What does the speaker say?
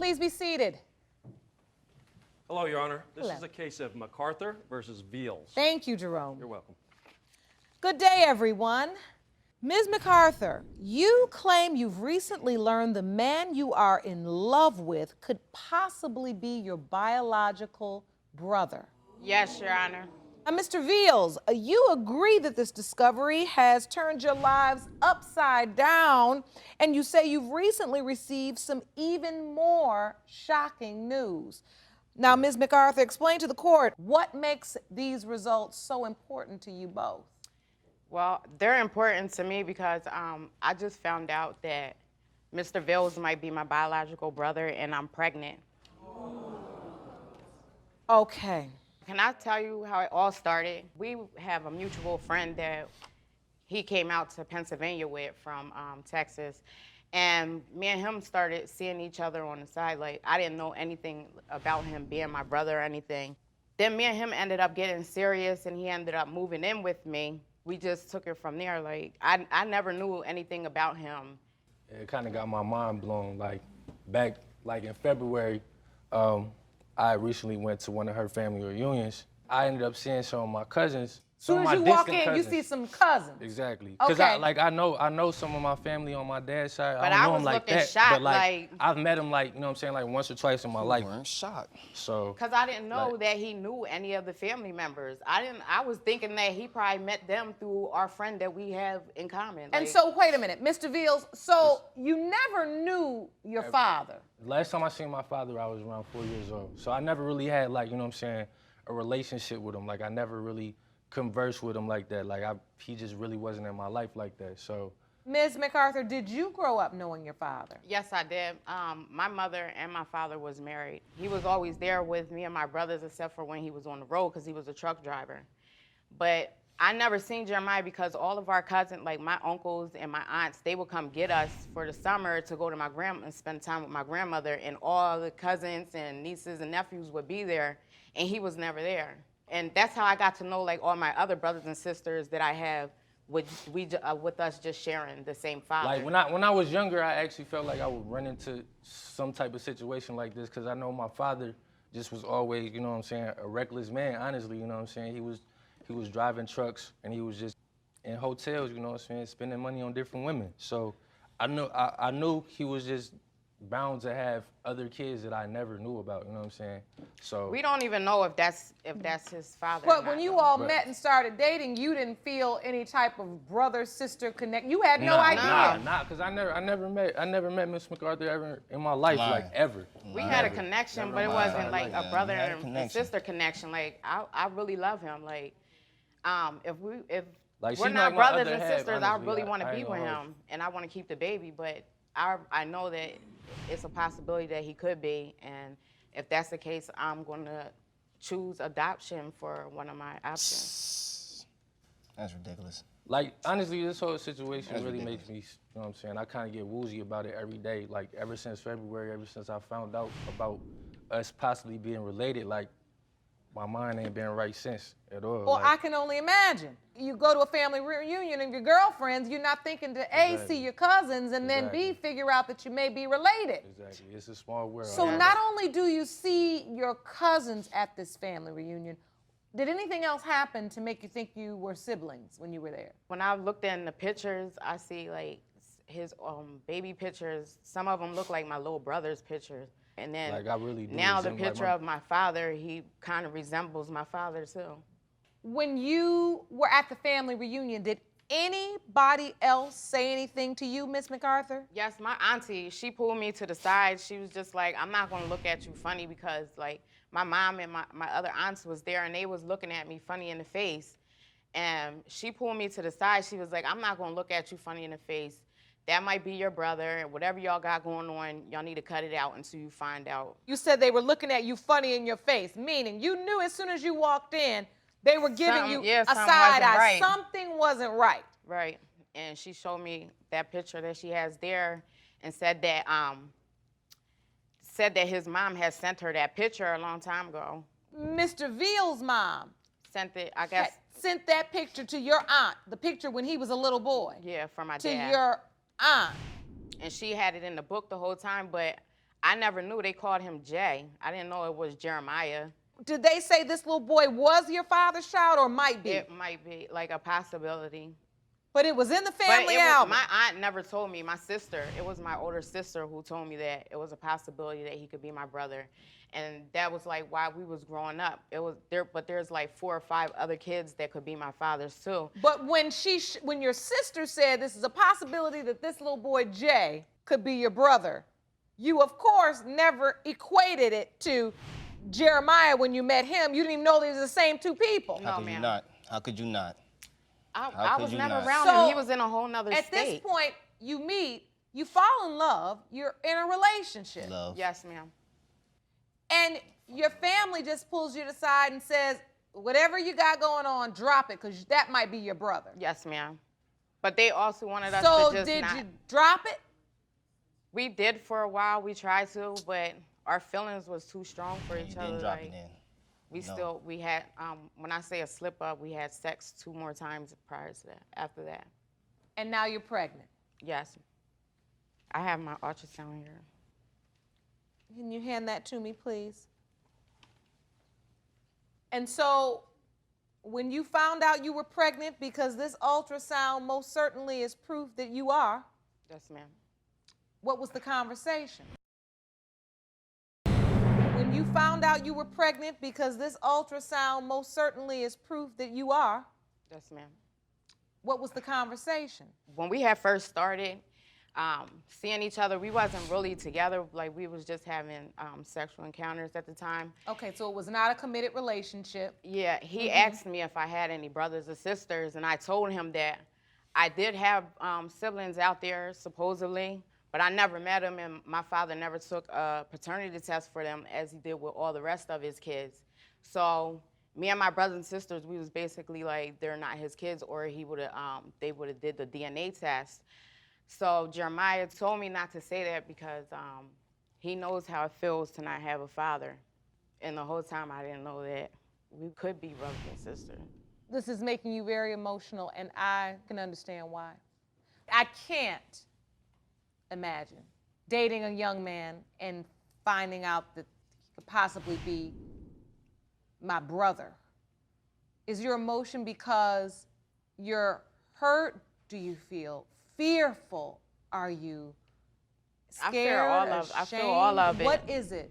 Please be seated. Hello, Your Honor. This Hello. is a case of MacArthur versus Veals. Thank you, Jerome. You're welcome. Good day, everyone. Ms. MacArthur, you claim you've recently learned the man you are in love with could possibly be your biological brother. Yes, Your Honor. Mr. Veals, you agree that this discovery has turned your lives upside down, and you say you've recently received some even more shocking news. Now, Ms. MacArthur, explain to the court what makes these results so important to you both. Well, they're important to me because I just found out that Mr. Veals might be my biological brother and I'm pregnant. Okay. Can I tell you how it all started? We have a mutual friend that he came out to Pennsylvania with from Texas. And me and him started seeing each other on the side. Like, I didn't know anything about him being my brother or anything. Then me and him ended up getting serious and he ended up moving in with me. We just took it from there. Like, I never knew anything about him. It kind of got my mind blown. Like, back, like in February, I recently went to one of her family reunions. I ended up seeing some of my cousins. As soon as you walk in, you see some cousins. Exactly. Because Okay. I know some of my family on my dad's side. But I don't I know was them like looking that. shocked, but like I've met him like, you know what I'm saying, like once or twice in my life. You weren't shocked. So. Because I didn't know that he knew any of the family members. I was thinking that he probably met them through our friend that we have in common. And Like, so, wait a minute, Mr. Veals, so you never knew your father? Last time I seen my father, I was around 4 years old. So I never really had like, you know what I'm saying, a relationship with him. Like I never really conversed with him like that. Like he just really wasn't in my life like that. So. Ms. MacArthur, did you grow up knowing your father? yes, I did. My mother and my father was married. He was always there with me and my brothers except for when he was on the road because he was a truck driver. But I never seen Jeremiah because all of our cousins, like my uncles and my aunts, they would come get us for the summer to go to my grandma and spend time with my grandmother, and all the cousins and nieces and nephews would be there, and he was never there. And that's how I got to know like all my other brothers and sisters that I have with us just sharing the same father. Like when I was younger, I actually felt like I would run into some type of situation like this because I know my father just was always, you know what I'm saying, a reckless man, honestly, you know what I'm saying? He was driving trucks and he was just in hotels, you know what I'm saying, spending money on different women. So I knew he was just bound to have other kids that I never knew about, you know what I'm saying? So we don't even know if that's his father. But or when not, you though. all met and started dating, you didn't feel any type of brother-sister connect. You had no idea. Nah, because I never met Miss MacArthur ever in my life, like ever. We had a connection, but it wasn't like a brother and connection. sister connection. Like I really love him. Like if Like, we're she's not like my brothers other and half, sisters, I honestly. really want to I be ain't with gonna hold him, and I want to keep the baby. But I know that it's a possibility that he could be, and if that's the case, I'm going to choose adoption for one of my options. That's ridiculous. Like, honestly, this whole situation That's really ridiculous. makes me, you know what I'm saying, I kind of get woozy about it every day. Like, ever since February, ever since I found out about us possibly being related, like, my mind ain't been right since at all. Well, like, I can only imagine. You go to a family reunion and your girlfriends, you're not thinking to A, Exactly. see your cousins, and then B, Exactly. figure out that you may be related. Exactly, it's a small world. So not only do you see your cousins at this family reunion, did anything else happen to make you think you were siblings when you were there? When I looked in the pictures, I see like his baby pictures. Some of them look like my little brother's pictures. And then Like, I really do now the resemble, like, picture of my father, he kind of resembles my father too. When you were at the family reunion, did anybody else say anything to you, Miss MacArthur? Yes, my auntie, she pulled me to the side. She was just like, I'm not gonna look at you funny because like my mom and my other aunts was there and they was looking at me funny in the face. And she pulled me to the side. She was like, I'm not gonna look at you funny in the face. That might be your brother, and whatever y'all got going on, y'all need to cut it out until you find out. You said they were looking at you funny in your face, meaning you knew as soon as you walked in, they were giving you a something side wasn't eye. right. Something wasn't right. Right. And she showed me that picture that she has there and said that his mom had sent her that picture a long time ago. Mr. Veal's mom Sent it, I guess, sent that picture to your aunt, the picture when he was a little boy. yeah, from my To dad. your aunt. And she had it in the book the whole time, but I never knew. They called him Jay. I didn't know it was Jeremiah. Did they say this little boy was your father's child or might be? It might be like a possibility. But it was in the But family album. my aunt never told me. My sister, it was my older sister who told me that it was a possibility that he could be my brother. And that was like why we was growing up. It was there, but there's like 4 or 5 other kids that could be my father's too. But when when your sister said this is a possibility that this little boy Jay could be your brother, you of course never equated it to Jeremiah when you met him. You didn't even know they were the same 2 people. No, How could you ma'am. not? How could you not? I could was you never not? around So, him. He was in a whole nother At state. this point, you meet, you fall in love, you're in a relationship. Love. Yes, ma'am. And your family just pulls you to the side and says, whatever you got going on, drop it, because that might be your brother. Yes, ma'am. But they also wanted us So to just did not. you drop it? We did for a while. We tried to, but our feelings was too strong for You each didn't other. drop like, it in. We had, when I say a slip up, we had sex 2 more times prior to that, after that. And now you're pregnant. Yes. I have my ultrasound here. Can you hand that to me, please? And so when you found out you were pregnant, because this ultrasound most certainly is proof that you are, Yes, ma'am. what was the conversation? When you found out you were pregnant, because this ultrasound most certainly is proof that you are, Yes, ma'am. what was the conversation? When we had first started seeing each other, we wasn't really together. Like, we was just having sexual encounters at the time. Okay, so it was not a committed relationship. Yeah, he asked me if I had any brothers or sisters, and I told him that I did have siblings out there, supposedly, but I never met them, and my father never took a paternity test for them as he did with all the rest of his kids. So me and my brothers and sisters, we was basically like, they're not his kids, or he would have, they would have did the DNA test. So Jeremiah told me not to say that because he knows how it feels to not have a father. And the whole time I didn't know that we could be brothers and sisters. This is making you very emotional, and I can understand why. I can't imagine dating a young man and finding out that he could possibly be my brother. Is your emotion because you're hurt? Do you feel fearful? Are you scared? I feel all of it. What is it?